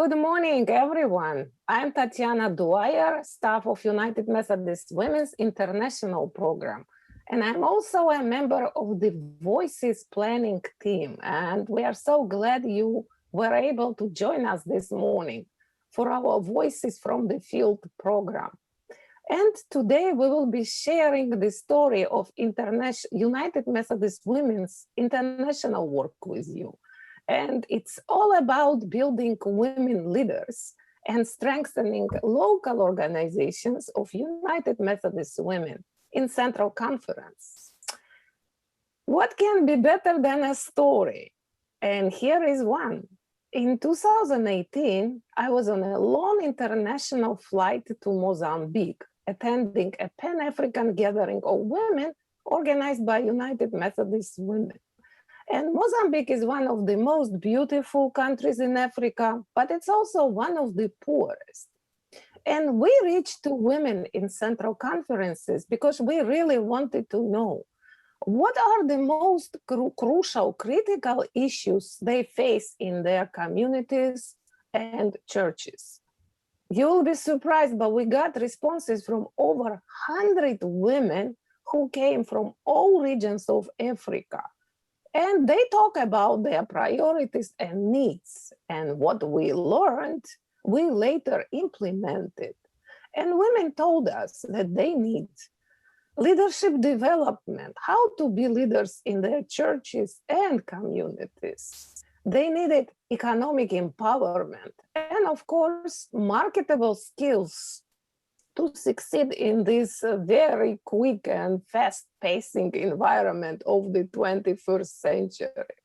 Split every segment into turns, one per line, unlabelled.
Good morning, everyone. I'm Tatiana Dwyer, staff of United Methodist Women's International Program. And I'm also a member of the Voices Planning team. And we are so glad you were able to join us this morning for our Voices from the Field program. And today we will be sharing the story of United Methodist Women's international work with you. And it's all about building women leaders and strengthening local organizations of United Methodist Women in Central Conference. What can be better than a story? And here is one. In 2018, I was on a long international flight to Mozambique, attending a Pan-African gathering of women organized by United Methodist Women. And Mozambique is one of the most beautiful countries in Africa, but it's also one of the poorest. And we reached to women in central conferences because we really wanted to know what are the most crucial, critical issues they face in their communities and churches. You'll be surprised, but we got responses from over 100 women who came from all regions of Africa. And they talk about their priorities and needs. And what we learned, we later implemented. And women told us that they need leadership development, how to be leaders in their churches and communities. They needed economic empowerment and, of course, marketable skills to succeed in this very quick and fast-pacing environment of the 21st century.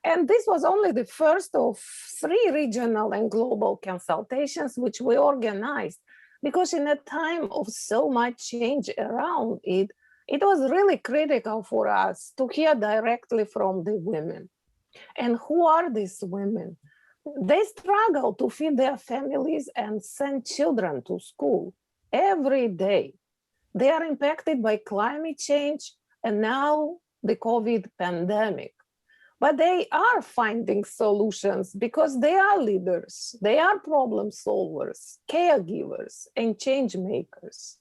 And this was only the first of 3 regional and global consultations which we organized, because in a time of so much change around it, it was really critical for us to hear directly from the women. And who are these women? They struggle to feed their families and send children to school every day. They are impacted by climate change and now the COVID pandemic. But they are finding solutions because they are leaders, they are problem solvers, caregivers, and change makers.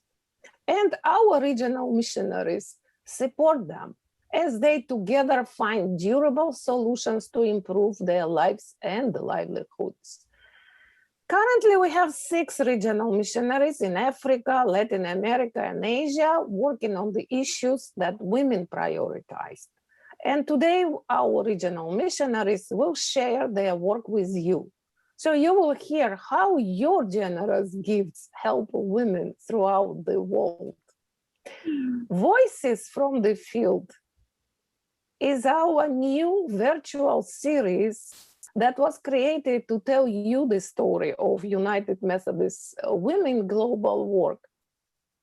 And our regional missionaries support them as they together find durable solutions to improve their lives and livelihoods. Currently, we have 6 regional missionaries in Africa, Latin America, and Asia working on the issues that women prioritized. And today, our regional missionaries will share their work with you. So you will hear how your generous gifts help women throughout the world. Voices from the Field is our new virtual series that was created to tell you the story of United Methodist Women global work.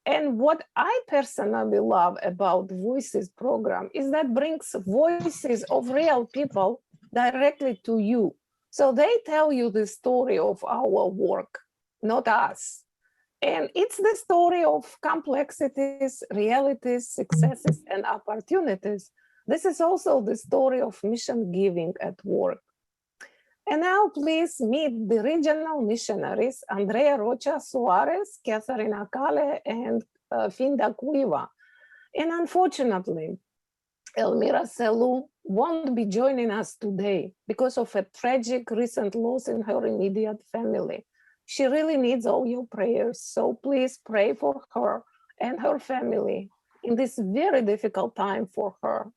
And what I personally love about Voices program is that brings voices of real people directly to you. So they tell you the story of our work, not us. And it's the story of complexities, realities, successes, and opportunities. This is also the story of mission giving at work. And now please meet the regional missionaries, Andrea Rocha Soares, Catherine Akeley, and Finda Kuiva. And unfortunately, Elmira Selu won't be joining us today because of a tragic recent loss in her immediate family. She really needs all your prayers, so please pray for her and her family in this very difficult time for her.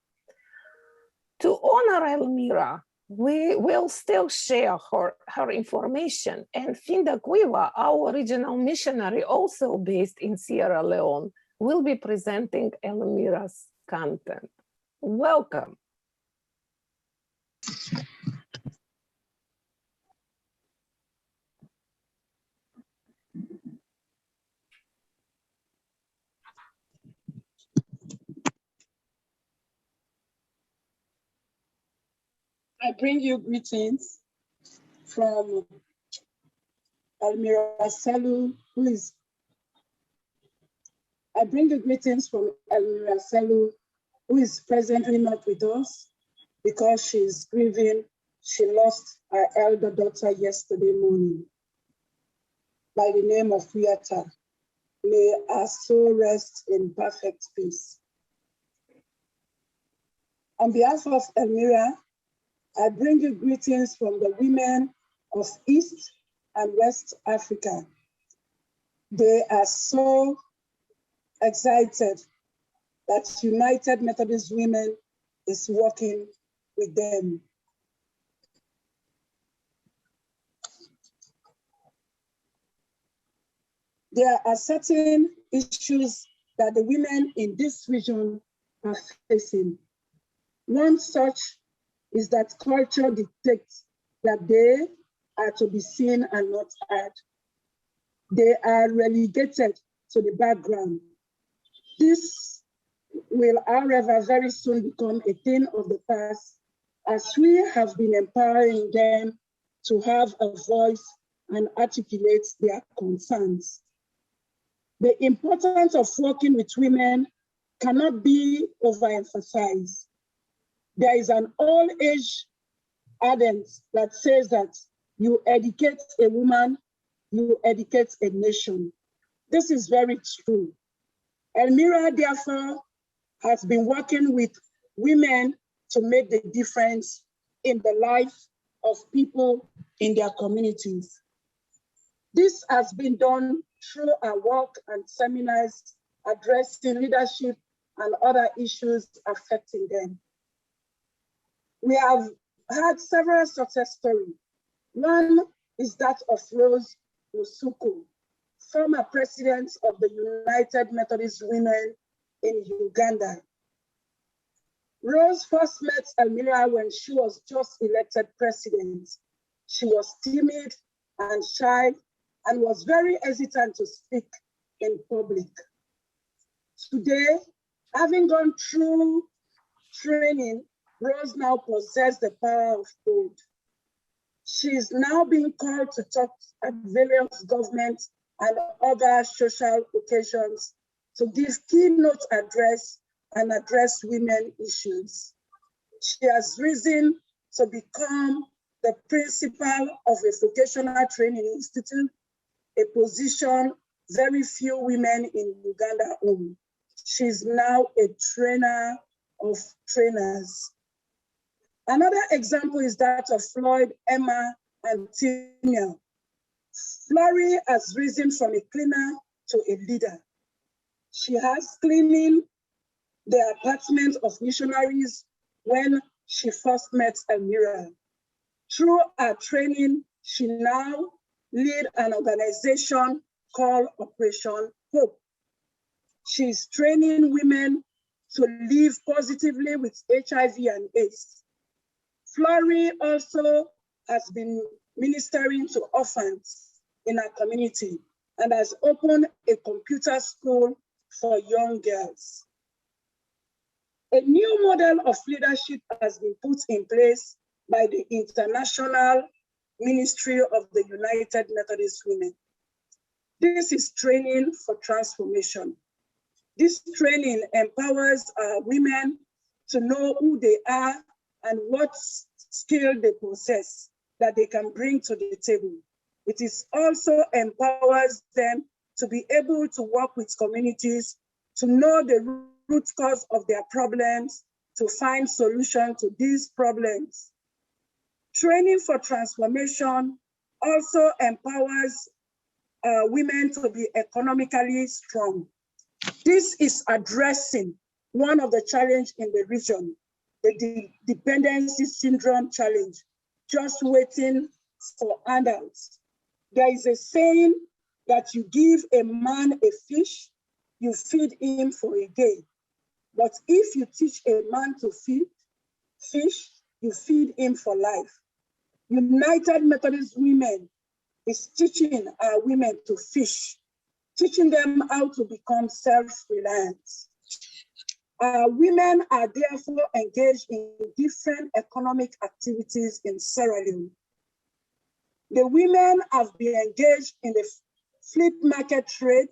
To honor Elmira, we will still share her information, and Finda Kuiva, our regional missionary also based in Sierra Leone, will be presenting Elmira's content. Welcome.
I bring you greetings from Elmira Selu, I bring you greetings from Elmira Selu, who is presently not with us because she's grieving she lost her elder daughter yesterday morning by the name of Ricciarocha. May her soul rest in perfect peace. On behalf of Elmira, I bring you greetings from the women of East and West Africa. They are so excited that United Methodist Women is working with them. There are certain issues that the women in this region are facing. One such is that culture dictates that they are to be seen and not heard. They are relegated to the background. This will, however, very soon become a thing of the past, as we have been empowering them to have a voice and articulate their concerns. The importance of working with women cannot be overemphasized. There is an old age adage that says that you educate a woman, you educate a nation. This is very true. Elmira, therefore, has been working with women to make the difference in the life of people in their communities. This has been done through our work and seminars addressing leadership and other issues affecting them. We have had several success stories. One is that of Rosuku, former president of the United Methodist Women in Uganda. Rose first met Elmira when she was just elected president. She was timid and shy and was very hesitant to speak in public. Today, having gone through training, Rose now possesses the power of gold. She is now being called to talk at various government and other social occasions to give keynote address and address women issues. She has risen to become the principal of a vocational training institute, a position very few women in Uganda own. She's now a trainer of trainers. Another example is that of Floyd, Emma, and Tina. Florrie has risen from a cleaner to a leader. She has cleaning the apartment of missionaries when she first met Elmira. Through her training, she now leads an organization called Operation Hope. She's training women to live positively with HIV and AIDS. Florrie also has been ministering to orphans in our community and has opened a computer school for young girls. A new model of leadership has been put in place by the International Ministry of the United Methodist Women. This is training for transformation. This training empowers women to know who they are and what skill they possess that they can bring to the table. It is also empowers them to be able to work with communities, to know the root cause of their problems, to find solutions to these problems. Training for transformation also empowers women to be economically strong. This is addressing one of the challenges in the region, the dependency syndrome challenge, just waiting for handouts. There is a saying that you give a man a fish, you feed him for a day. But if you teach a man to feed fish, you feed him for life. United Methodist Women is teaching our women to fish, teaching them how to become self-reliant. Women are therefore engaged in different economic activities in Sierra Leone. The women have been engaged in the flea market trade,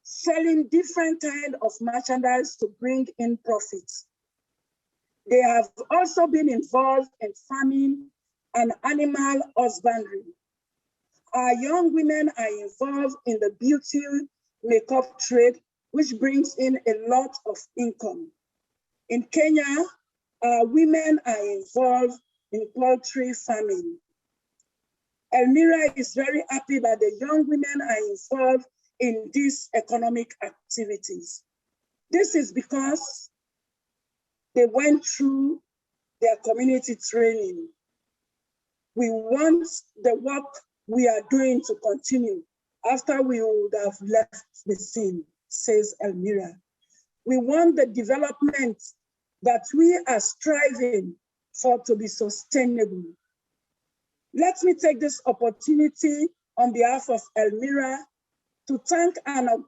selling different kinds of merchandise to bring in profits. They have also been involved in farming and animal husbandry. Our young women are involved in the beauty makeup trade, which brings in a lot of income. In Kenya, our women are involved in poultry farming. Elmira is very happy that the young women are involved in these economic activities. This is because they went through their community training. We want the work we are doing to continue after we would have left the scene, says Elmira. We want the development that we are striving for to be sustainable. Let me take this opportunity on behalf of Elmira to thank an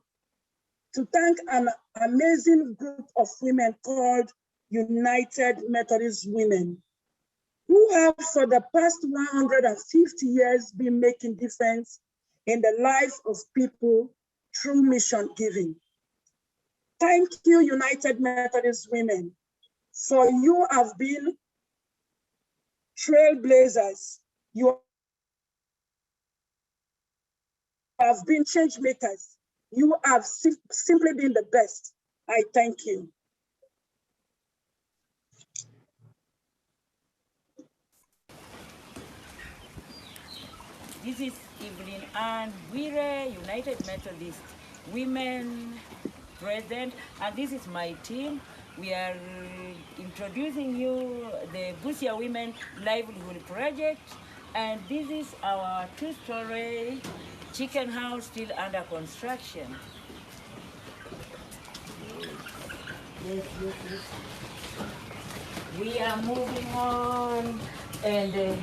amazing group of women called United Methodist Women, who have for the past 150 years been making difference in the lives of people through mission giving. Thank you, United Methodist Women, for you have been trailblazers. You have been change makers. You have simply been the best. I thank you.
This is Evelyn and Wire, United Methodist Women President, and this is my team. We are introducing you the Busia Women Livelihood Project, and this is our two-story chicken house still under construction. Yes. We are moving on, and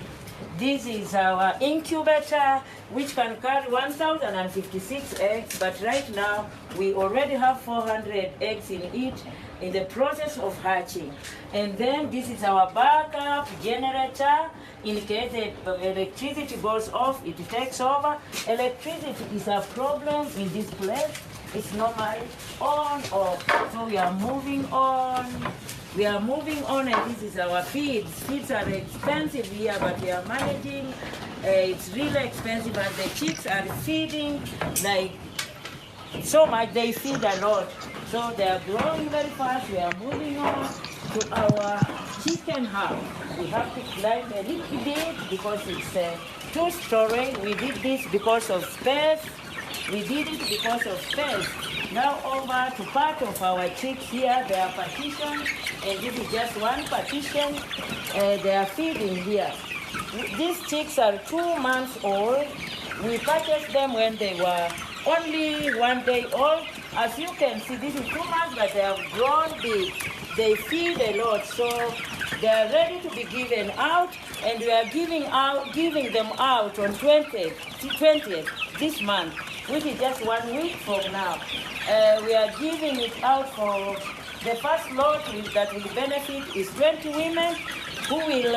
this is our incubator, which can carry 1,056 eggs, but right now we already have 400 eggs in it, in the process of hatching. And then this is our backup generator. In case the electricity goes off, it takes over. Electricity is a problem in this place. It's normally on off. So we are moving on. We are moving on, and this is our feeds. Feeds are expensive here, but we are managing. It's really expensive, and the chicks are feeding like so much. They feed a lot. So they are growing very fast. We are moving on to our chicken house. We have to climb a little bit because it's a two-story. We did this because of space. We did it because of space. Now over to part of our chicks here. They are partitioned, and this is just one partition. They are feeding here. These chicks are 2 months old. We purchased them when they were only 1 day old. As you can see, this is 2 months, but they have grown big. They feed a lot, so they are ready to be given out, and we are giving them out on 20th this month, which is just 1 week from now. We are giving it out for the first lot that will benefit is 20 women who will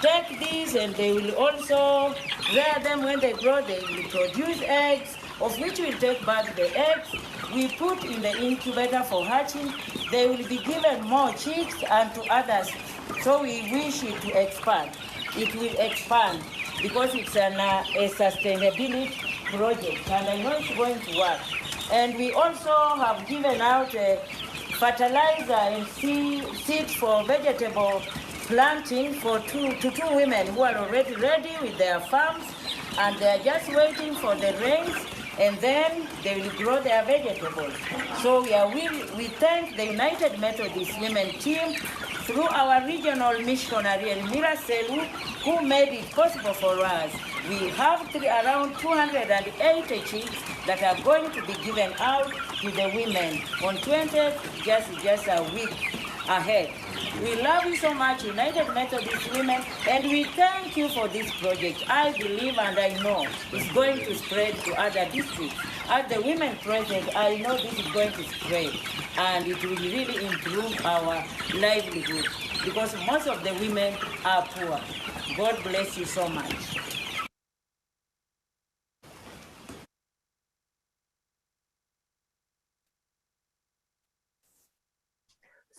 take these, and they will also rear them. When they grow, they will produce eggs, of which we take back the eggs. We put in the incubator for hatching. They will be given more chicks and to others. So we wish it to expand. It will expand because it's a sustainability project, and I know it's going to work. And we also have given out fertilizer and seeds for vegetable planting for two women who are already ready with their farms, and they are just waiting for the rains, and then they will grow their vegetables. So we thank the United Methodist Women team through our regional missionary, Ricciarocha, who made it possible for us. We have around 280 chicks that are going to be given out to the women on 20th, just a week ahead. We love you so much, United Methodist Women, and we thank you for this project. I believe and I know it's going to spread to other districts. As the women project, I know this is going to spread, and it will really improve our livelihood because most of the women are poor. God bless you so much.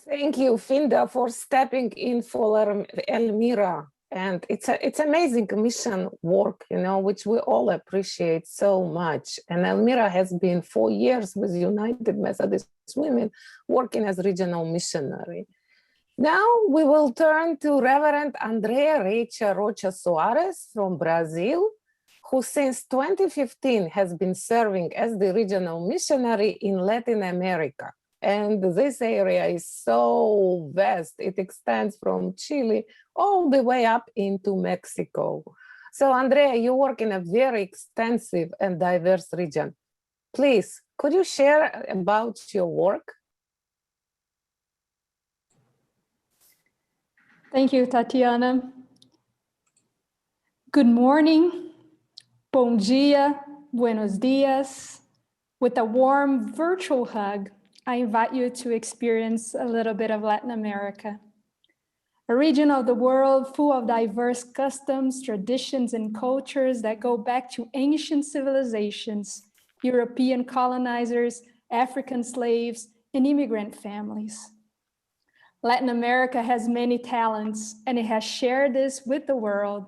Thank you, Finda, for stepping in for Elmira. And it's amazing mission work, you know, which we all appreciate so much. And Elmira has been 4 years with United Methodist Women working as regional missionary. Now we will turn to Reverend Andrea Ricciarocha Soares from Brazil, who since 2015 has been serving as the regional missionary in Latin America. And this area is so vast, it extends from Chile all the way up into Mexico. So Andrea, you work in a very extensive and diverse region. Please, could you share about your work?
Thank you, Tatiana. Good morning, bom dia, buenos dias. With a warm virtual hug, I invite you to experience a little bit of Latin America, a region of the world full of diverse customs, traditions, and cultures that go back to ancient civilizations, European colonizers, African slaves, and immigrant families. Latin America has many talents, and it has shared this with the world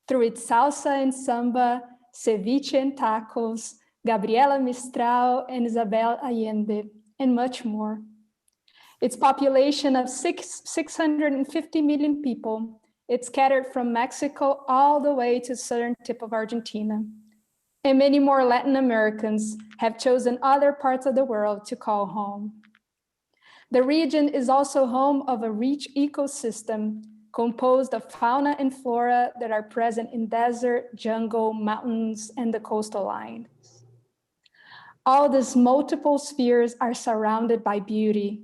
through its salsa and samba, ceviche and tacos, Gabriela Mistral and Isabel Allende, and much more. Its population of 650 million people, it's scattered from Mexico all the way to the southern tip of Argentina. And many more Latin Americans have chosen other parts of the world to call home. The region is also home of a rich ecosystem composed of fauna and flora that are present in desert, jungle, mountains, and the coastal lines. All these multiple spheres are surrounded by beauty,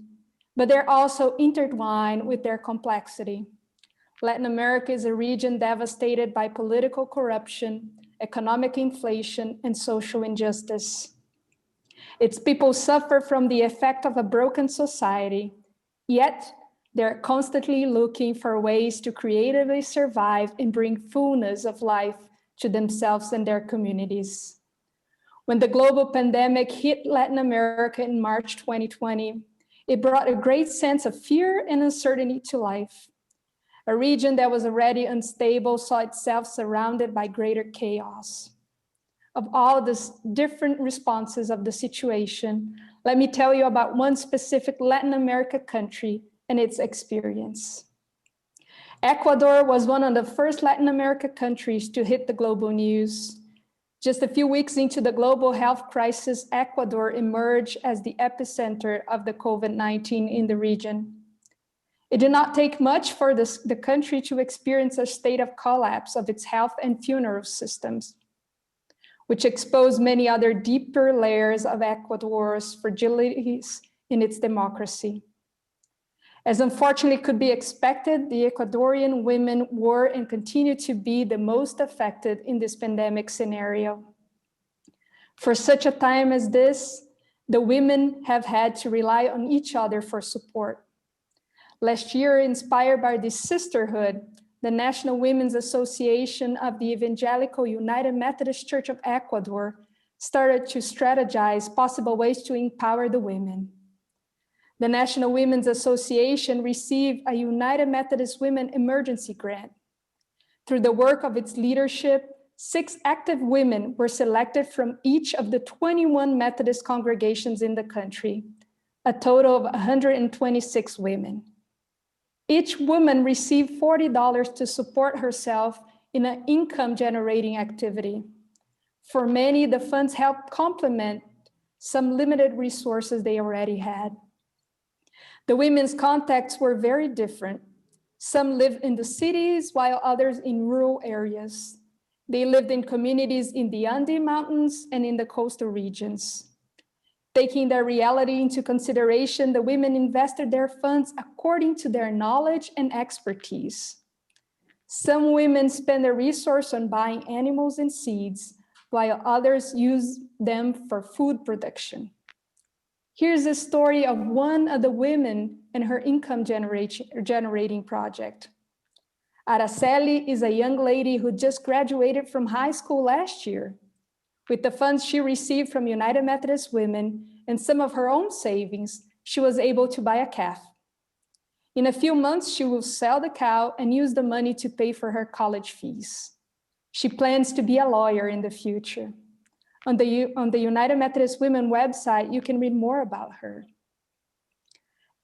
but they're also intertwined with their complexity. Latin America is a region devastated by political corruption, economic inflation, and social injustice. Its people suffer from the effect of a broken society, yet they're constantly looking for ways to creatively survive and bring fullness of life to themselves and their communities. When the global pandemic hit Latin America in March 2020, it brought a great sense of fear and uncertainty to life. A region that was already unstable saw itself surrounded by greater chaos. Of all the different responses of the situation, let me tell you about one specific Latin America country and its experience. Ecuador was one of the first Latin America countries to hit the global news. Just a few weeks into the global health crisis, Ecuador emerged as the epicenter of the COVID-19 in the region. It did not take much for the country to experience a state of collapse of its health and funeral systems, which exposed many other deeper layers of Ecuador's fragilities in its democracy. As unfortunately could be expected, the Ecuadorian women were and continue to be the most affected in this pandemic scenario. For such a time as this, the women have had to rely on each other for support. Last year, inspired by this sisterhood, the National Women's Association of the Evangelical United Methodist Church of Ecuador started to strategize possible ways to empower the women. The National Women's Association received a United Methodist Women emergency grant. Through the work of its leadership, 6 active women were selected from each of the 21 Methodist congregations in the country, a total of 126 women. Each woman received $40 to support herself in an income-generating activity. For many, the funds helped complement some limited resources they already had. The women's contexts were very different. Some lived in the cities, while others in rural areas. They lived in communities in the Andes Mountains and in the coastal regions. Taking their reality into consideration, the women invested their funds according to their knowledge and expertise. Some women spend their resource on buying animals and seeds, while others use them for food production. Here's the story of one of the women and her income generating project. Araceli is a young lady who just graduated from high school last year. With the funds she received from United Methodist Women and some of her own savings, she was able to buy a calf. In a few months, she will sell the cow and use the money to pay for her college fees. She plans to be a lawyer in the future. On the United Methodist Women website, you can read more about her.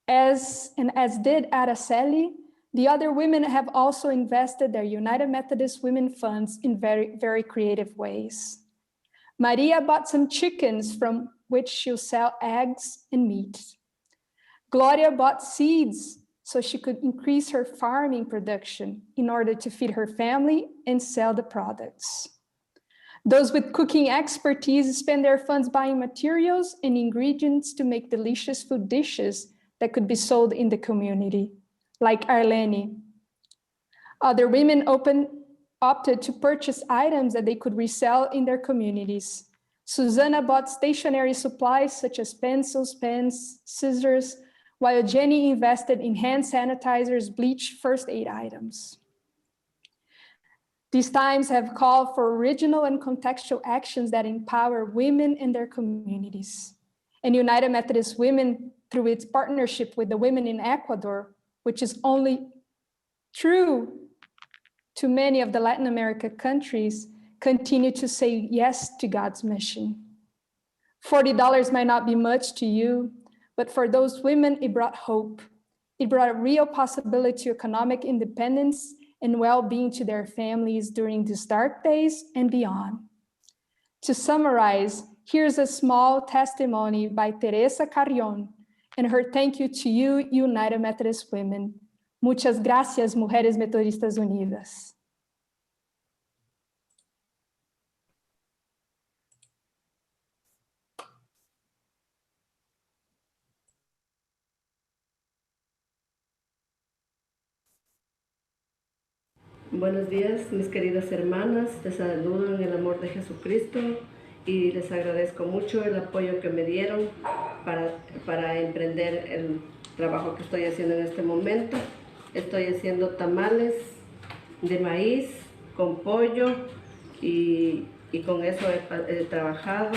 As did Araceli, the other women have also invested their United Methodist Women funds in very, very creative ways. Maria bought some chickens from which she'll sell eggs and meat. Gloria bought seeds so she could increase her farming production in order to feed her family and sell the products. Those with cooking expertise spend their funds buying materials and ingredients to make delicious food dishes that could be sold in the community, like Arlene. Other women opted to purchase items that they could resell in their communities. Susanna bought stationery supplies such as pencils, pens, scissors, while Jenny invested in hand sanitizers, bleach, first aid items. These times have called for original and contextual actions that empower women in their communities. And United Methodist Women, through its partnership with the women in Ecuador, which is only true to many of the Latin America countries, continue to say yes to God's mission. $40 might not be much to you, but for those women, it brought hope. It brought a real possibility to economic independence and well-being to their families during these dark days and beyond. To summarize, here's a small testimony by Teresa Carrion and her thank you to you, United Methodist Women. Muchas gracias, Mujeres Metodistas Unidas.
Buenos días, mis queridas hermanas. Les saludo en el amor de Jesucristo y les agradezco mucho el apoyo que me dieron para emprender el trabajo que estoy haciendo en este momento. Estoy haciendo tamales de maíz con pollo y con eso he trabajado.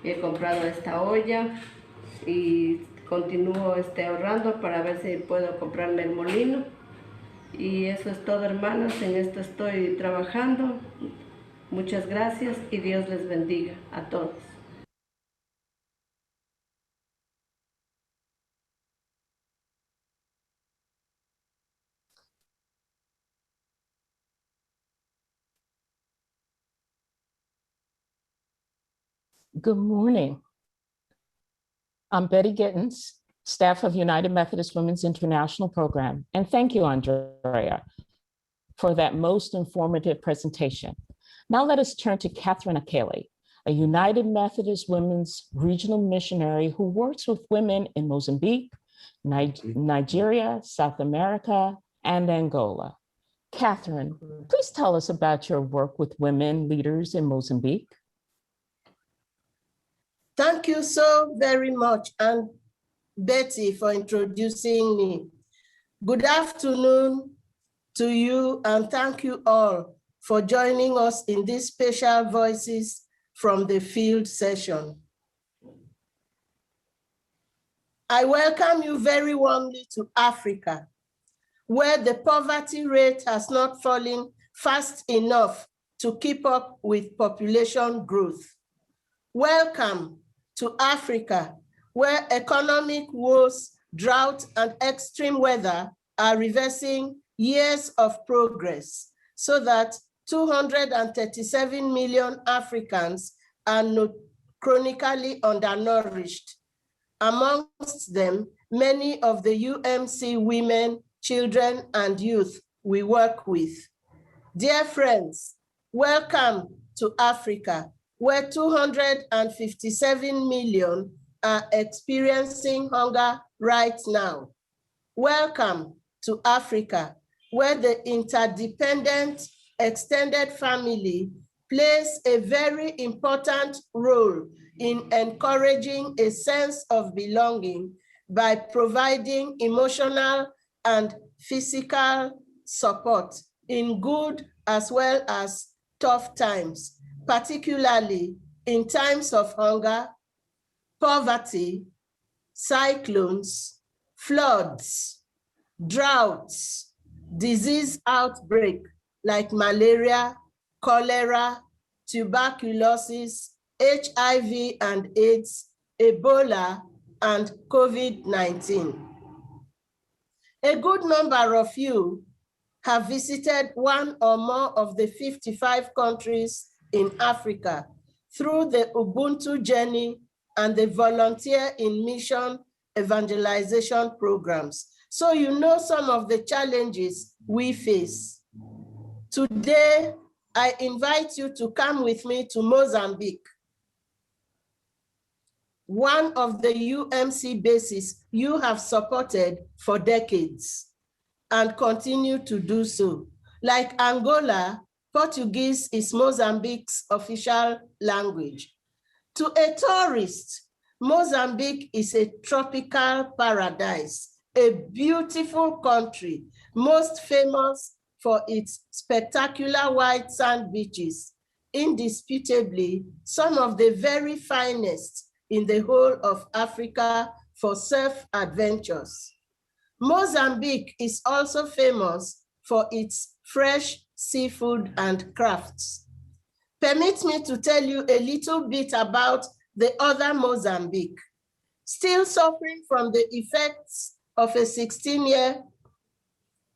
He comprado esta olla y continúo ahorrando para ver si puedo comprarme el molino. Y eso es todo, hermanas, en esto estoy trabajando. Muchas gracias y Dios les bendiga a todos.
Good morning. I'm Betty Gittens, staff of United Methodist Women's International Program. And thank you, Andrea, for that most informative presentation. Now let us turn to Catherine Akeley, a United Methodist Women's Regional Missionary who works with women in Mozambique, Nigeria, South America, and Angola. Catherine, please tell us about your work with women leaders in Mozambique.
Thank you so very much, and Betty, for introducing me. Good afternoon to you, and thank you all for joining us in this special Voices from the Field session. I welcome you very warmly to Africa, where the poverty rate has not fallen fast enough to keep up with population growth. Welcome to Africa, where economic woes, drought, and extreme weather are reversing years of progress, so that 237 million Africans are chronically undernourished. Amongst them, many of the UMC women, children, and youth we work with. Dear friends, welcome to Africa, where 257 million are experiencing hunger right now. Welcome to Africa, where the interdependent extended family plays a very important role in encouraging a sense of belonging by providing emotional and physical support in good as well as tough times, particularly in times of hunger, poverty, cyclones, floods, droughts, disease outbreak like malaria, cholera, tuberculosis, HIV and AIDS, Ebola, and COVID-19. A good number of you have visited one or more of the 55 countries in Africa through the Ubuntu Journey and the Volunteer in Mission evangelization programs. So you know some of the challenges we face. Today, I invite you to come with me to Mozambique, one of the UMC bases you have supported for decades and continue to do so. Like Angola, Portuguese is Mozambique's official language. To a tourist, Mozambique is a tropical paradise, a beautiful country, most famous for its spectacular white sand beaches, indisputably some of the very finest in the whole of Africa for surf adventures. Mozambique is also famous for its fresh seafood and crafts. Permit me to tell you a little bit about the other Mozambique. Still suffering from the effects of a 16-year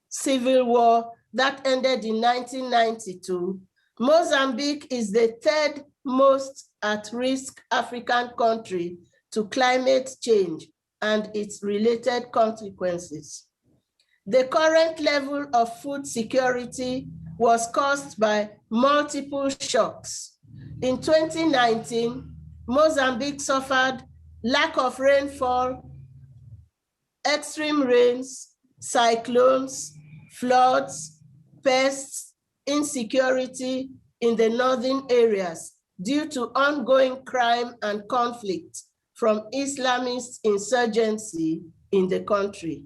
civil war that ended in 1992, Mozambique is the third most at-risk African country to climate change and its related consequences. The current level of food security was caused by multiple shocks. In 2019, Mozambique suffered lack of rainfall, extreme rains, cyclones, floods, pests, insecurity in the northern areas due to ongoing crime and conflict from Islamist insurgency in the country.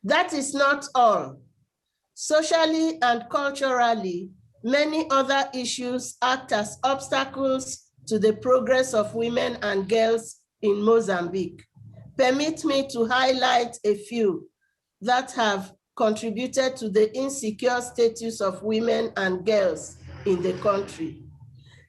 That is not all. Socially and culturally, many other issues act as obstacles to the progress of women and girls in Mozambique. Permit me to highlight a few that have contributed to the insecure status of women and girls in the country.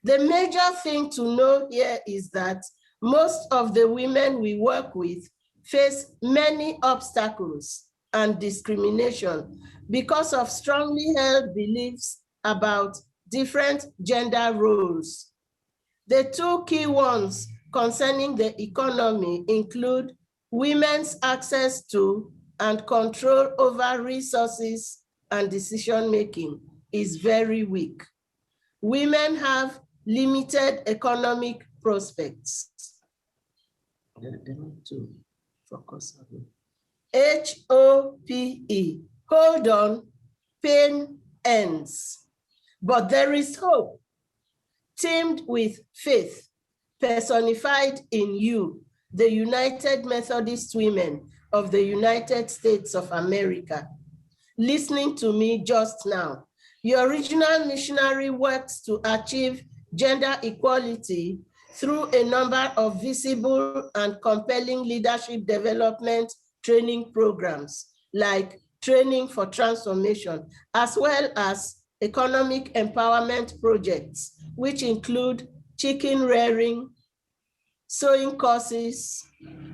The major thing to know here is that most of the women we work with face many obstacles and discrimination because of strongly held beliefs about different gender roles. The two key ones concerning the economy include women's access to and control over resources and decision-making is very weak. Women have limited economic prospects. HOPE, hold on, pain ends. But there is hope, teamed with faith, personified in you, the United Methodist Women of the United States of America. Listening to me just now, your regional missionary works to achieve gender equality through a number of visible and compelling leadership development training programs, like Training for Transformation, as well as economic empowerment projects, which include chicken rearing, sewing courses,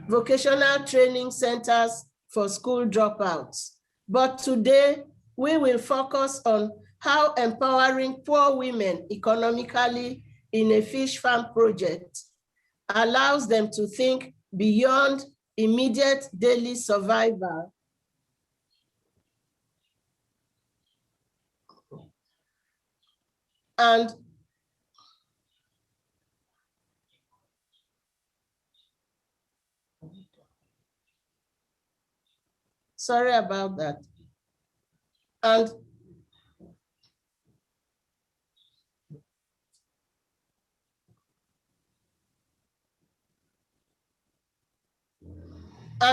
vocational training centers for school dropouts. But today, we will focus on how empowering poor women economically in a fish farm project allows them to think beyond immediate daily survival and sorry about that. And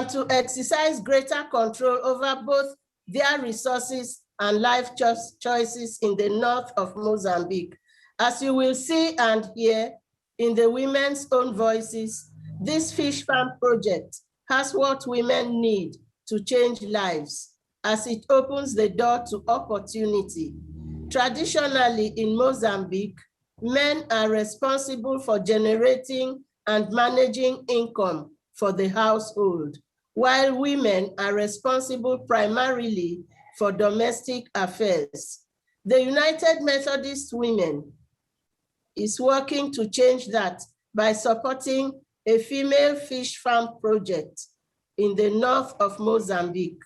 to exercise greater control over both their resources and life choices in the north of Mozambique. As you will see and hear in the women's own voices, this fish farm project has what women need to change lives as it opens the door to opportunity. Traditionally in Mozambique, men are responsible for generating and managing income for the household, while women are responsible primarily for domestic affairs. The United Methodist Women is working to change that by supporting a female fish farm project in the north of Mozambique.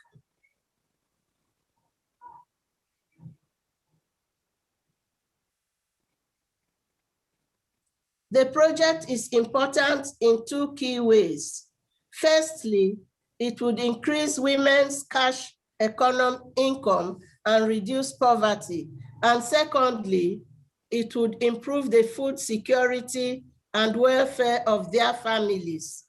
The project is important in two key ways. Firstly, it would increase women's cash income and reduce poverty. And secondly, it would improve the food security and welfare of their families.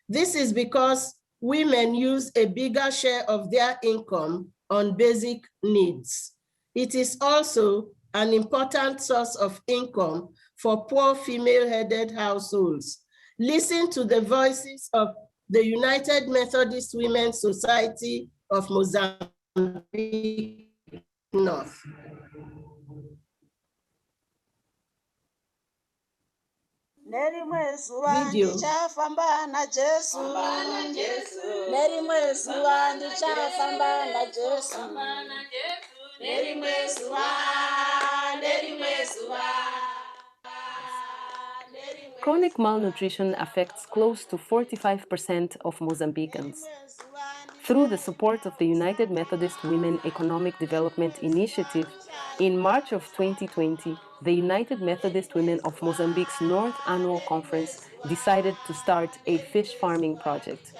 This is because women use a bigger share of their income on basic needs. It is also an important source of income for poor female-headed households. Listen to the voices of the United Methodist Women Society of Mozambique North. Video.
Chronic malnutrition affects close to 45% of Mozambicans. Through the support of the United Methodist Women Economic Development Initiative, in March of 2020, the United Methodist Women of Mozambique's North Annual Conference decided to start a fish farming project.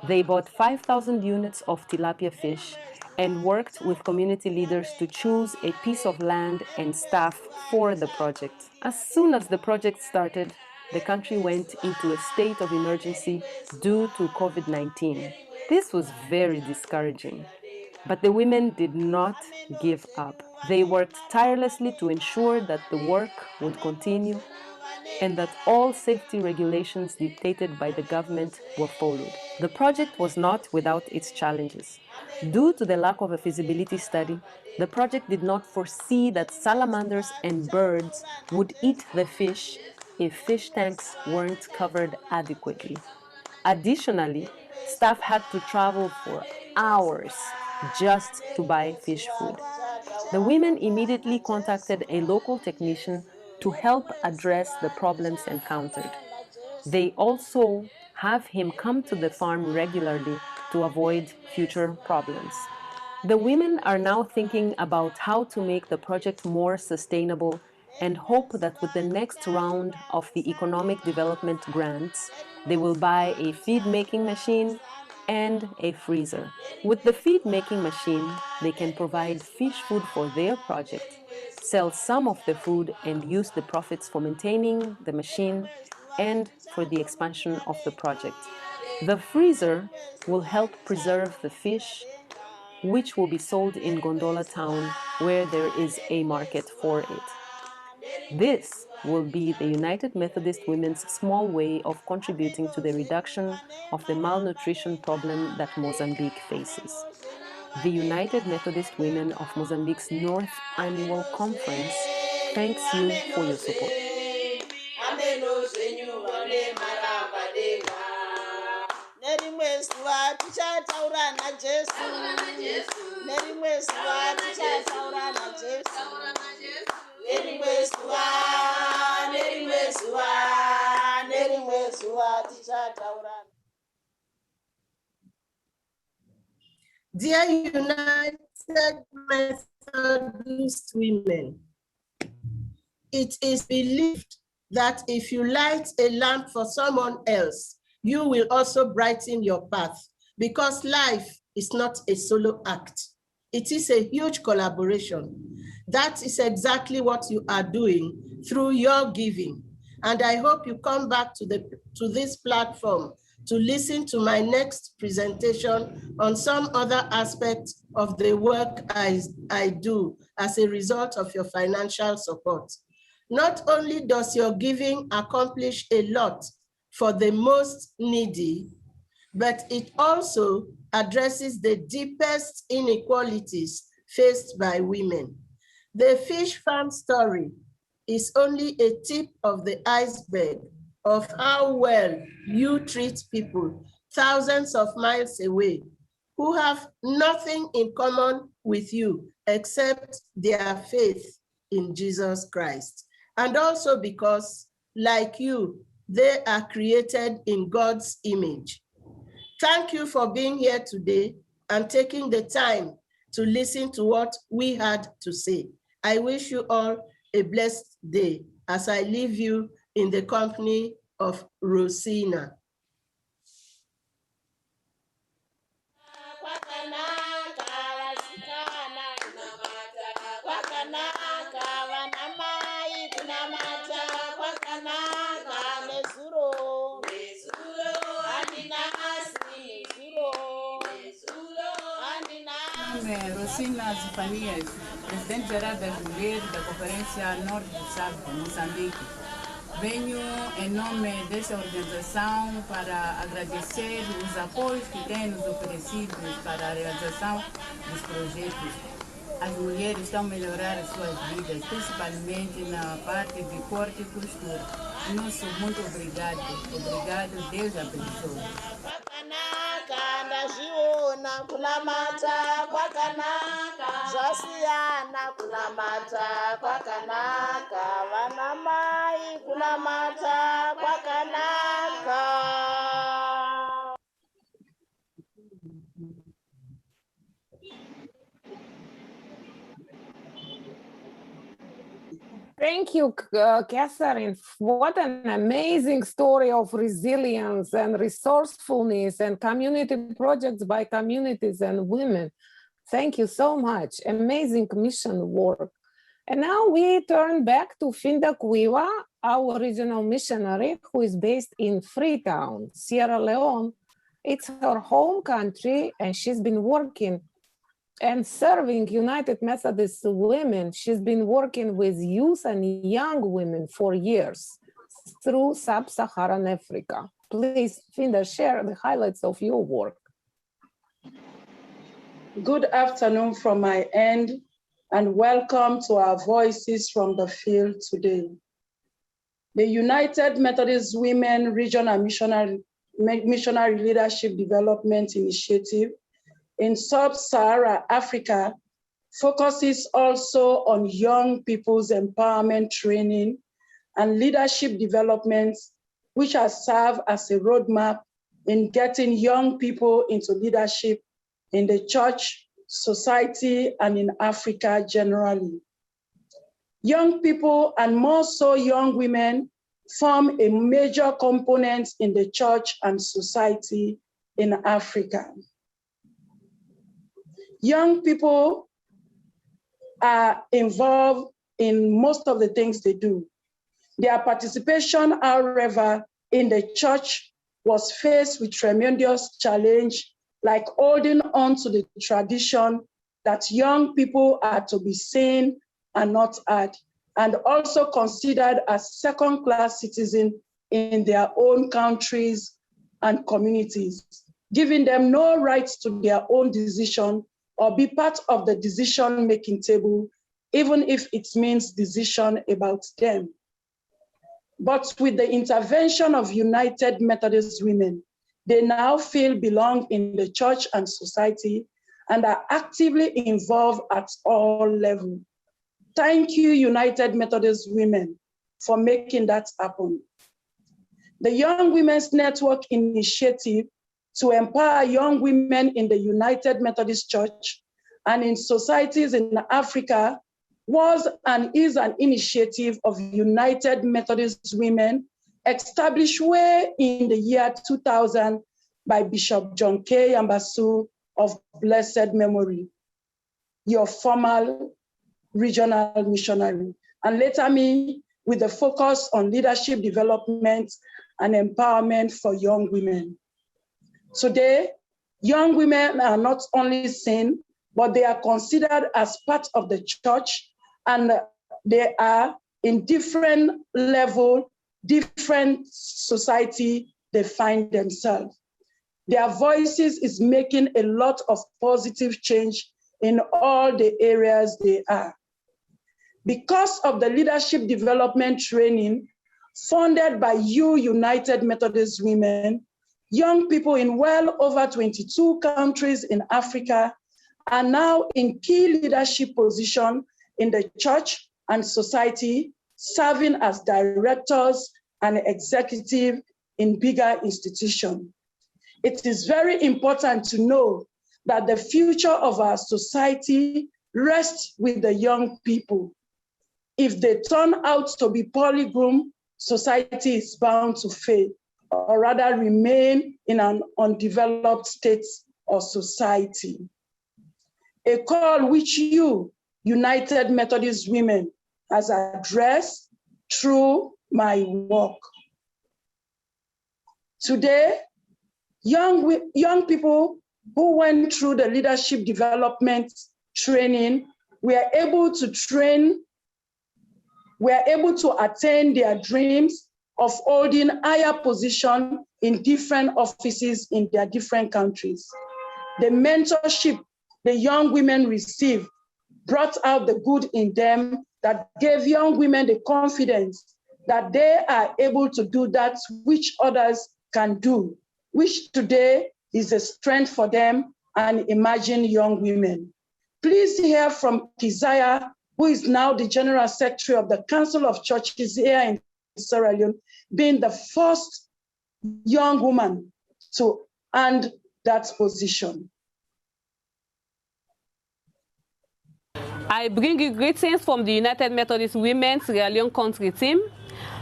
They bought 5,000 units of tilapia fish and worked with community leaders to choose a piece of land and staff for the project. As soon as the project started, the country went into a state of emergency due to COVID-19. This was very discouraging, but the women did not give up. They worked tirelessly to ensure that the work would continue and that all safety regulations dictated by the government were followed. The project was not without its challenges. Due to the lack of a feasibility study, the project did not foresee that salamanders and birds would eat the fish if fish tanks weren't covered adequately. Additionally, staff had to travel for hours just to buy fish food. The women immediately contacted a local technician to help address the problems encountered. They also have him come to the farm regularly to avoid future problems. The women are now thinking about how to make the project more sustainable and hope that with the next round of the economic development grants, they will buy a feed-making machine and a freezer. With the feed-making machine, they can provide fish food for their project, sell some of the food and use the profits for maintaining the machine and for the expansion of the project. The freezer will help preserve the fish, which will be sold in Gondola Town, where there is a market for it. This will be the United Methodist Women's small way of contributing to the reduction of the malnutrition problem that Mozambique faces. The United Methodist Women of Mozambique's North Annual Conference thanks you for your support.
Dear United Methodist Women, it is believed that if you light a lamp for someone else, you will also brighten your path, because life is not a solo act. It is a huge collaboration. That is exactly what you are doing through your giving. And I hope you come back to this platform to listen to my next presentation on some other aspects of the work I do as a result of your financial support. Not only does your giving accomplish a lot for the most needy, but it also addresses the deepest inequalities faced by women. The fish farm story is only a tip of the iceberg of how well you treat people thousands of miles away who have nothing in common with you except their faith in Jesus Christ. And also because, like you, they are created in God's image. Thank you for being here today and taking the time to listen to what we had to say. I wish you all a blessed day as I leave you in the company of Rosina.
Rosina Zifanias, presidente-geral das mulheres da Conferência Norte do Estado de Moçambique. Venho em nome desta organização para agradecer os apoios que têm nos oferecido para a realização dos projetos. As mulheres estão a melhorar as suas vidas, principalmente na parte de corte e costura. Nosso muito obrigado. Obrigado, Deus abençoe.
Ndaziona kunamata kwakanaka, zvasiyana kunamata kwakanaka, vanamai kunamata kwakanaka.
Thank you, Catherine. What an amazing story of resilience and resourcefulness and community projects by communities and women. Thank you so much. Amazing mission work. And now we turn back to Finda Kuiwa, our regional missionary who is based in Freetown, Sierra Leone. It's her home country and she's been working and serving United Methodist Women. She's been working with youth and young women for years through Sub-Saharan Africa. Please, Finda, share the highlights of your work.
Good afternoon from my end, and welcome to our Voices from the Field today. The United Methodist Women Regional Missionary Leadership Development Initiative in Sub-Saharan Africa focuses also on young people's empowerment training and leadership development, which has served as a roadmap in getting young people into leadership in the church, society, and in Africa generally. Young people, and more so young women, form a major component in the church and society in Africa. Young people are involved in most of the things they do. Their participation, however, in the church was faced with tremendous challenge, like holding on to the tradition that young people are to be seen and not heard, and also considered as second-class citizens in their own countries and communities, giving them no rights to their own decision or be part of the decision-making table, even if it means decision about them. But with the intervention of United Methodist Women, they now feel belong in the church and society and are actively involved at all levels. Thank you, United Methodist Women, for making that happen. The Young Women's Network initiative to empower young women in the United Methodist Church and in societies in Africa was and is an initiative of United Methodist Women established way in the year 2000 by Bishop John K. Ambasu of blessed memory, your former regional missionary, and later me with the focus on leadership development and empowerment for young women. Today, young women are not only seen, but they are considered as part of the church, and they are in different level, different society they find themselves. Their voices is making a lot of positive change in all the areas they are. Because of the leadership development training funded by United Methodist Women, young people in well over 22 countries in Africa are now in key leadership positions in the church and society, serving as directors and executive in bigger institutions. It is very important to know that the future of our society rests with the young people. If they turn out to be poorly groomed, society is bound to fail, or rather remain in an undeveloped state or society. A call which United Methodist Women, has addressed through my work. Today, young people who went through the leadership development training were able to attain their dreams of holding higher position in different offices in their different countries. The mentorship the young women received brought out the good in them that gave young women the confidence that they are able to do that which others can do, which today is a strength for them and emerging young women. Please hear from Kizaya, who is now the General Secretary of the Council of Churches here in Sierra Leone, being the first young woman to earn that position.
I bring you greetings from the United Methodist Women Sierra Leone country team.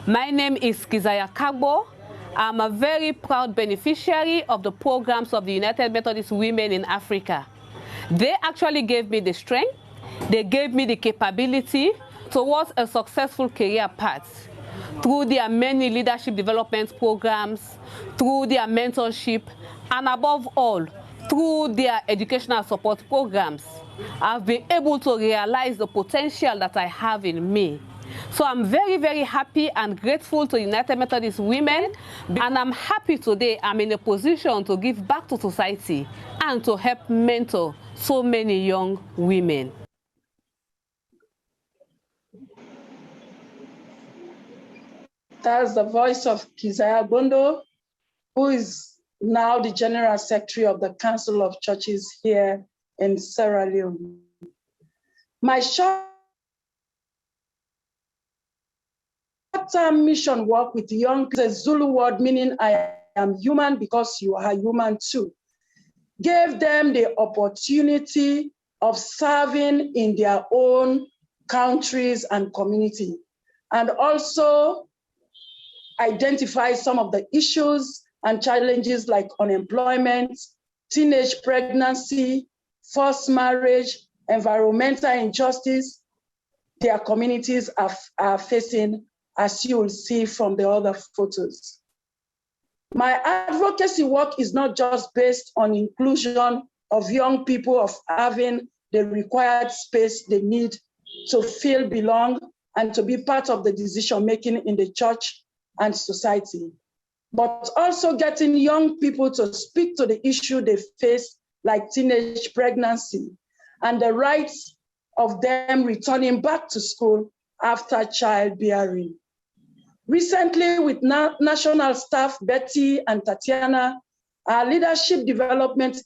My name is Kizaya Kagbo. I'm a very proud beneficiary of the programs of the United Methodist Women in Africa. They actually gave me the strength, they gave me the capability towards a successful career path through their many leadership development programs, through their mentorship, and above all, through their educational support programs. I've been able to realize the potential that I have in me. So I'm very, very happy and grateful to United Methodist Women, and I'm happy today I'm in a position to give back to society and to help mentor so many young women.
That's the voice of Kizaya Kagbo, who is now the General Secretary of the Council of Churches here in Sierra Leone. My short-term mission work with young people, the Zulu word meaning I am human because you are human too, gave them the opportunity of serving in their own countries and community, and also identify some of the issues and challenges like unemployment, teenage pregnancy, forced marriage, environmental injustice their communities are facing, as you will see from the other photos. My advocacy work is not just based on inclusion of young people of having the required space they need to feel belong and to be part of the decision-making in the church and society, but also getting young people to speak to the issue they face, like teenage pregnancy, and the rights of them returning back to school after childbearing. Recently, with national staff Betty and Tatiana, our leadership development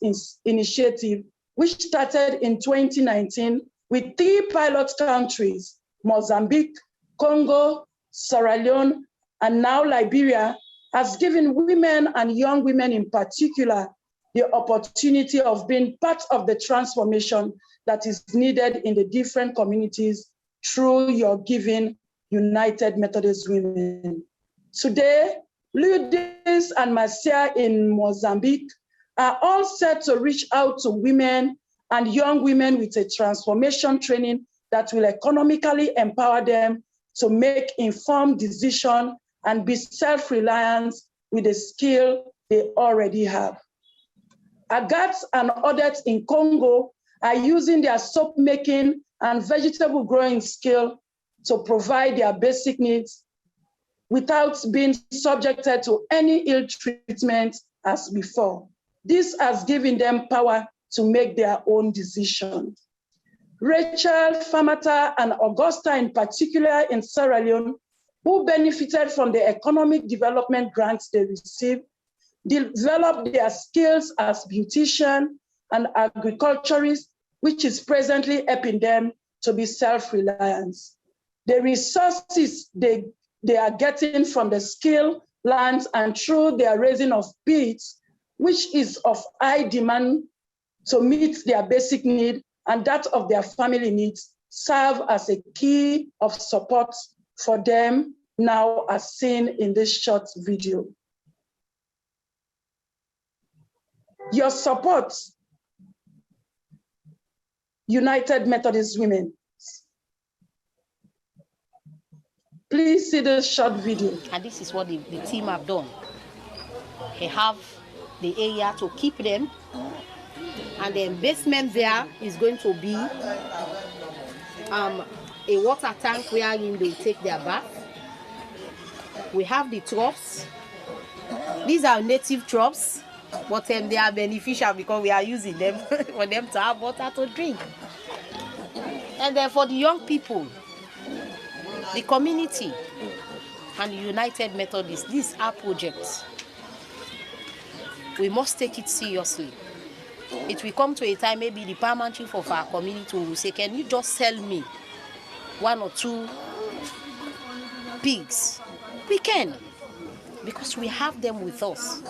initiative, which started in 2019 with 3 pilot countries, Mozambique, Congo, Sierra Leone, and now Liberia, has given women and young women in particular the opportunity of being part of the transformation that is needed in the different communities through your giving, United Methodist Women. Today, Lourdes and Marcia in Mozambique are all set to reach out to women and young women with a transformation training that will economically empower them to make informed decisions and be self-reliant with the skill they already have. Agats and others in Congo are using their soap making and vegetable growing skill to provide their basic needs without being subjected to any ill treatment as before. This has given them power to make their own decisions. Rachel, Famata, and Augusta in particular in Sierra Leone, who benefited from the economic development grants they received, developed their skills as beauticians and agriculturists, which is presently helping them to be self-reliant. The resources they are getting from the skill, lands, and through their raising of pigs, which is of high demand to meet their basic need and that of their family needs, serve as a key of support for them now as seen in this short video. Your support, United Methodist Women. Please see this short video.
And this is what the team have done. They have the area to keep them, and the basement there is going to be a water tank wherein they take their bath. We have the troughs. These are native troughs, but they are beneficial because we are using them for them to have water to drink. And then for the young people, the community, and the United Methodists, these are projects. We must take it seriously. It will come to a time, maybe the paramount chief of our community will say, can you just sell me 1 or 2 pigs? We can, because we have them with us.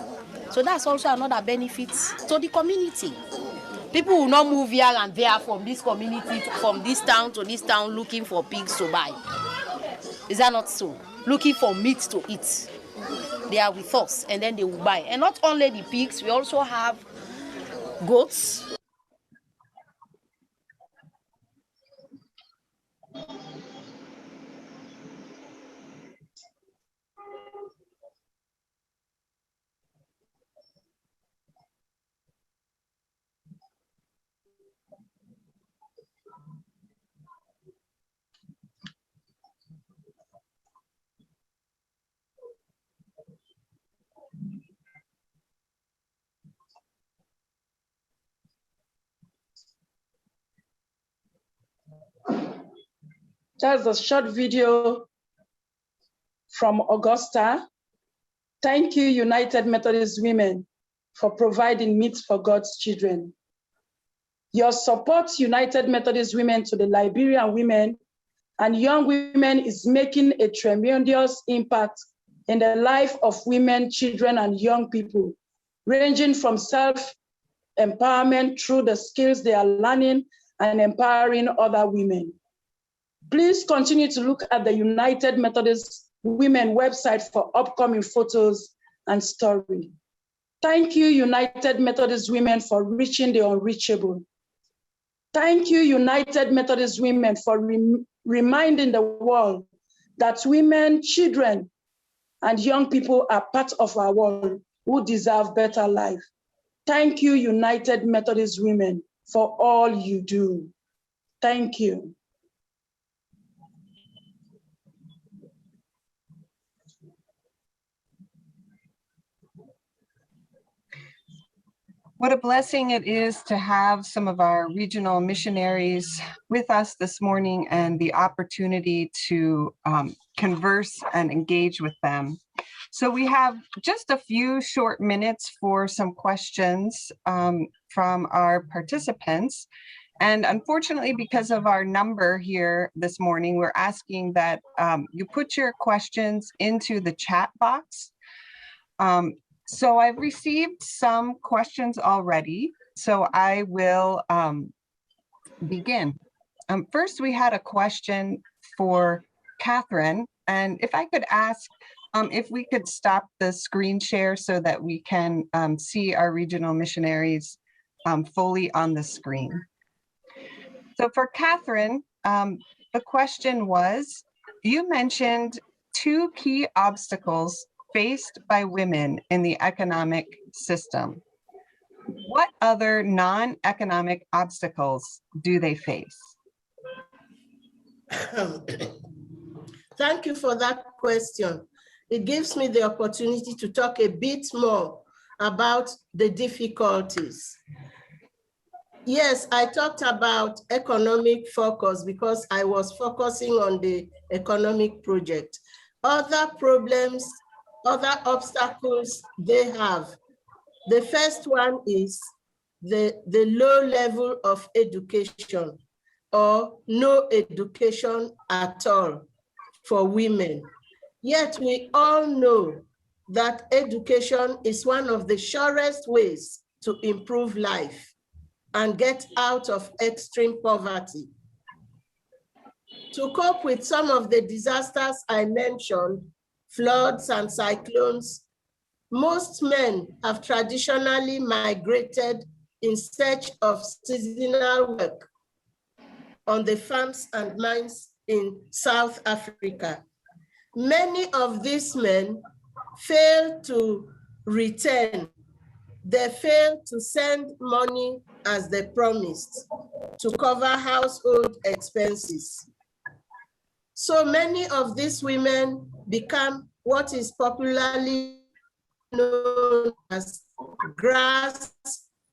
So that's also another benefit to the community. People will not move here and there from this community, from this town to this town, looking for pigs to buy. Is that not so? Looking for meat to eat. They are with us, and then they will buy. And not only the pigs, we also have goats.
That's a short video from Augusta. Thank you, United Methodist Women, for providing meat for God's children. Your support, United Methodist Women, to the Liberian women and young women is making a tremendous impact in the life of women, children, and young people, ranging from self-empowerment through the skills they are learning and empowering other women. Please continue to look at the United Methodist Women website for upcoming photos and story. Thank you, United Methodist Women, for reaching the unreachable. Thank you, United Methodist Women, for reminding the world that women, children, and young people are part of our world who deserve better life. Thank you, United Methodist Women, for all you do. Thank you.
What a blessing it is to have some of our regional missionaries with us this morning and the opportunity to converse and engage with them. So we have just a few short minutes for some questions from our participants. And unfortunately, because of our number here this morning, we're asking that you put your questions into the chat box. So I've received some questions already, so I will begin. First, we had a question for Catherine, and if I could ask if we could stop the screen share so that we can see our regional missionaries fully on the screen. So for Catherine, the question was, you mentioned 2 key obstacles faced by women in the economic system. What other non-economic obstacles do they face?
Thank you for that question. It gives me the opportunity to talk a bit more about the difficulties. Yes, I talked about economic focus because I was focusing on the economic project. Other problems, other obstacles they have. The first one is the low level of education or no education at all for women. Yet we all know that education is one of the surest ways to improve life and get out of extreme poverty. To cope with some of the disasters I mentioned, floods and cyclones, most men have traditionally migrated in search of seasonal work on the farms and mines in South Africa. Many of these men fail to return. They fail to send money as they promised to cover household expenses. So many of these women become what is popularly known as grass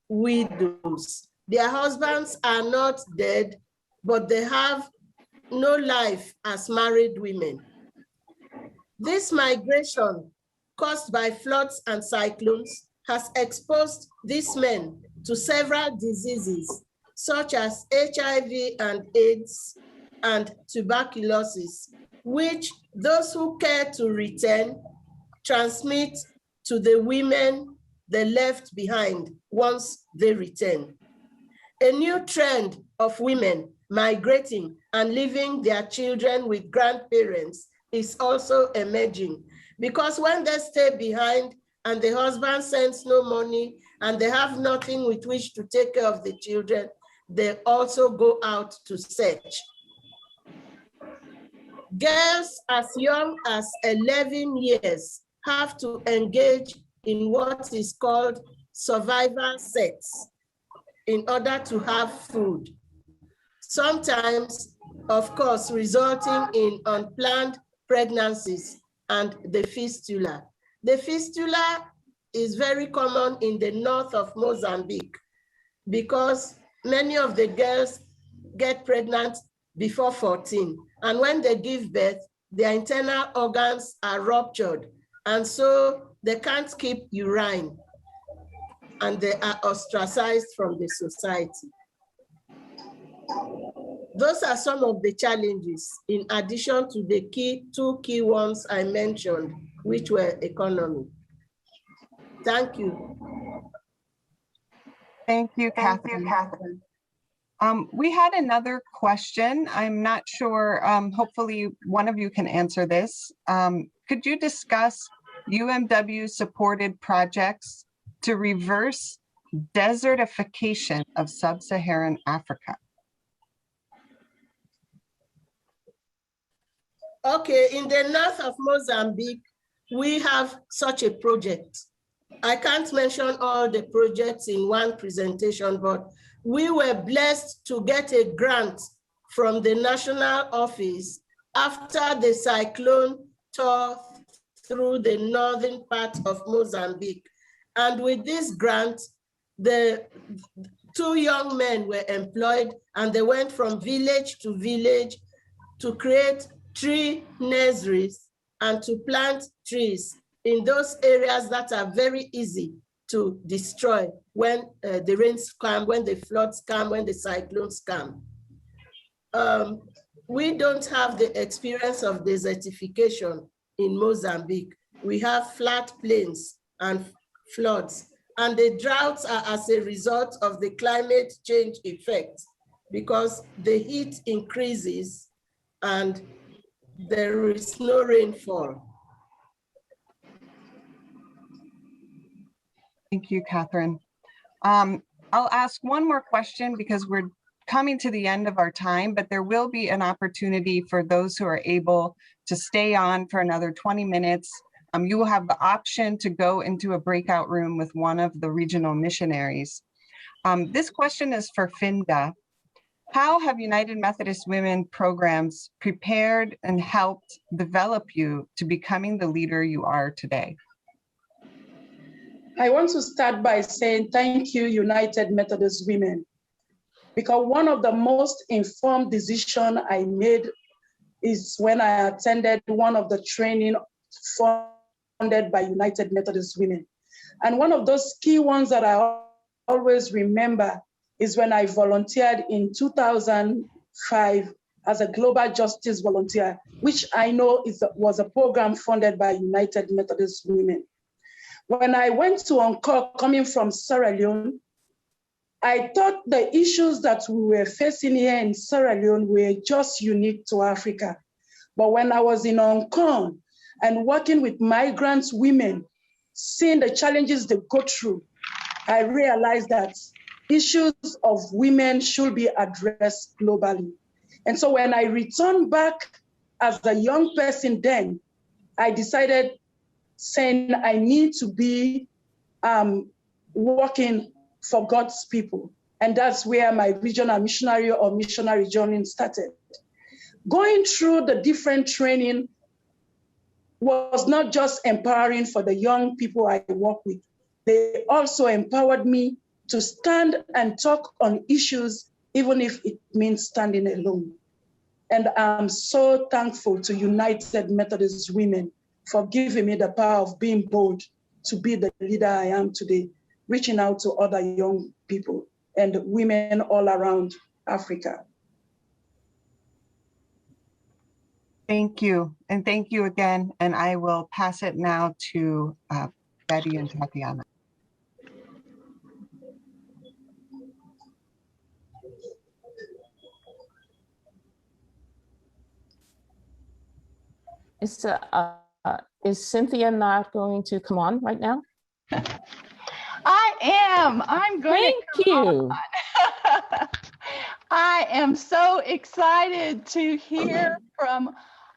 widows. Their husbands are not dead, but they have no life as married women. This migration caused by floods and cyclones has exposed these men to several diseases, such as HIV and AIDS and tuberculosis, which those who care to return transmit to the women they left behind once they return. A new trend of women migrating and leaving their children with grandparents is also emerging, because when they stay behind and the husband sends no money and they have nothing with which to take care of the children, they also go out to search. Girls as young as 11 years have to engage in what is called survival sex in order to have food. Sometimes, of course, resulting in unplanned pregnancies and the fistula. The fistula is very common in the north of Mozambique because many of the girls get pregnant before 14. And when they give birth, their internal organs are ruptured. And so they can't keep urine and they are ostracized from the society. Those are some of the challenges in addition to the two key ones I mentioned, which were economy. Thank you.
Thank you, Catherine. We had another question. I'm not sure, hopefully one of you can answer this. Could you discuss UMW supported projects to reverse desertification of sub-Saharan Africa?
Okay, in the north of Mozambique, we have such a project. I can't mention all the projects in one presentation, but we were blessed to get a grant from the national office after the cyclone tore through the northern part of Mozambique. And with this grant, the two young men were employed and they went from village to village to create tree nurseries and to plant trees in those areas that are very easy to destroy when the rains come, when the floods come, when the cyclones come. We don't have the experience of desertification in Mozambique. We have flat plains and floods, and the droughts are as a result of the climate change effect because the heat increases and there is no rainfall.
Thank you, Catherine. I'll ask one more question because we're coming to the end of our time, but there will be an opportunity for those who are able to stay on for another 20 minutes. You will have the option to go into a breakout room with one of the regional missionaries. This question is for Finda. How have United Methodist Women programs prepared and helped develop you to becoming the leader you are today?
I want to start by saying thank you, United Methodist Women, because one of the most informed decisions I made is when I attended one of the training funded by United Methodist Women. And one of those key ones that I always remember is when I volunteered in 2005 as a global justice volunteer, which I know was a program funded by United Methodist Women. When I went to Encore, coming from Sierra Leone, I thought the issues that we were facing here in Sierra Leone were just unique to Africa. But when I was in Encore and working with migrant women, seeing the challenges they go through, I realized that issues of women should be addressed globally. And so when I returned back as a young person then, I decided saying I need to be working for God's people. And that's where my regional missionary or missionary journey started. Going through the different training was not just empowering for the young people I work with. They also empowered me to stand and talk on issues, even if it means standing alone. And I'm so thankful to United Methodist Women for giving me the power of being bold to be the leader I am today, reaching out to other young people and women all around Africa.
Thank you. And thank you again. And I will pass it now to Betty and Tatiana.
Is Cynthia not going to come on right now?
I am. I'm going
Thank you.
I am so excited to hear from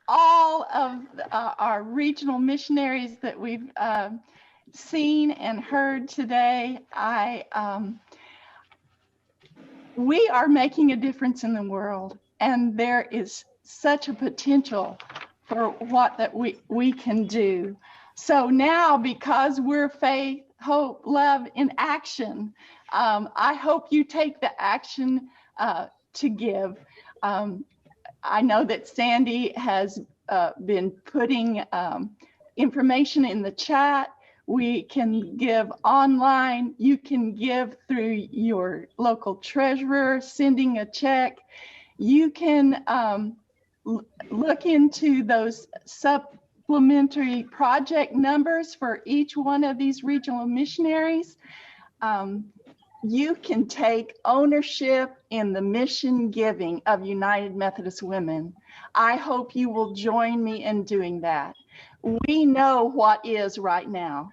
all of our regional missionaries that we've seen and heard today. We are making a difference in the world, and there is such a potential for what that we can do. So now, because we're faith, hope, love in action, I hope you take the action to give. I know that Sandy has been putting information in the chat. We can give online. You can give through your local treasurer, sending a check. You can look into those supplementary project numbers for each one of these regional missionaries. You can take ownership in the mission giving of United Methodist Women. I hope you will join me in doing that. We know what is right now.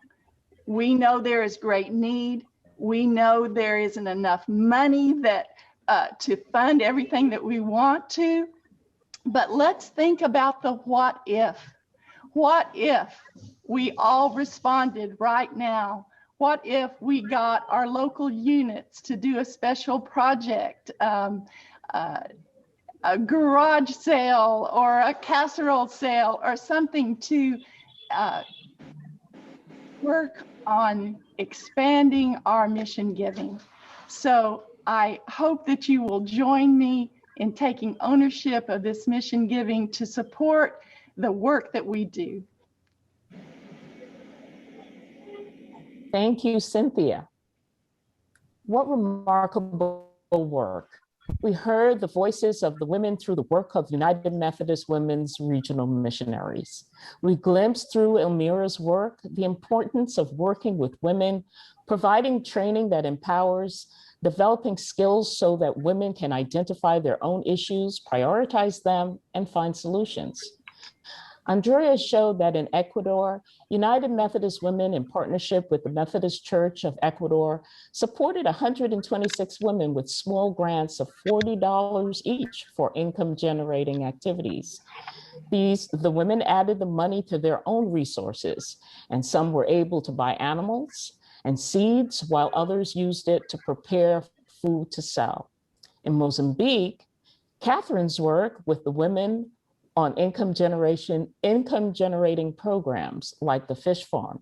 We know there is great need. We know there isn't enough money that to fund everything that we want to. But let's think about the what if. What if we all responded right now? What if we got our local units to do a special project, a garage sale or a casserole sale or something to work on expanding our mission giving? So I hope that you will join me in taking ownership of this mission giving to support the work that we do.
Thank you, Cynthia. What remarkable work. We heard the voices of the women through the work of United Methodist Women's Regional Missionaries. We glimpsed through Elmira's work the importance of working with women, providing training that empowers, developing skills so that women can identify their own issues, prioritize them, and find solutions. Andrea showed that in Ecuador, United Methodist Women, in partnership with the Methodist Church of Ecuador, supported 126 women with small grants of $40 each for income-generating activities. The women added the money to their own resources, and some were able to buy animals and seeds, while others used it to prepare food to sell. In Mozambique, Catherine's work with the women on income generating programs like the fish farm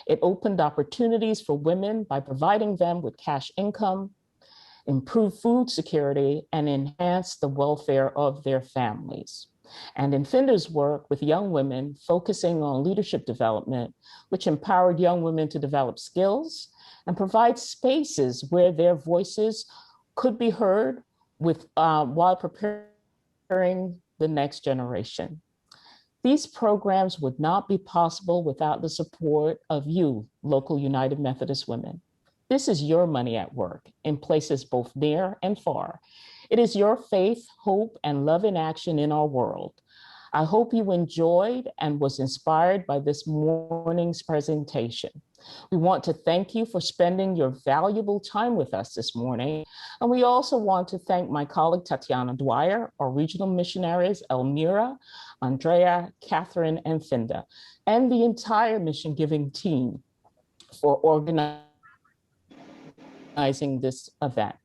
It opened opportunities for women by providing them with cash income, improved food security, and enhanced the welfare of their families. And in Finder's work with young women, focusing on leadership development, which empowered young women to develop skills and provide spaces where their voices could be heard while preparing the next generation. These programs would not be possible without the support of you, local United Methodist Women. This is your money at work in places both near and far. It is your faith, hope, and love in action in our world. I hope you enjoyed and was inspired by this morning's presentation. We want to thank you for spending your valuable time with us this morning. And we also want to thank my colleague, Tatiana Dwyer, our regional missionaries, Elmira, Andrea, Catherine, and Finda, and the entire Mission Giving team for organizing this event.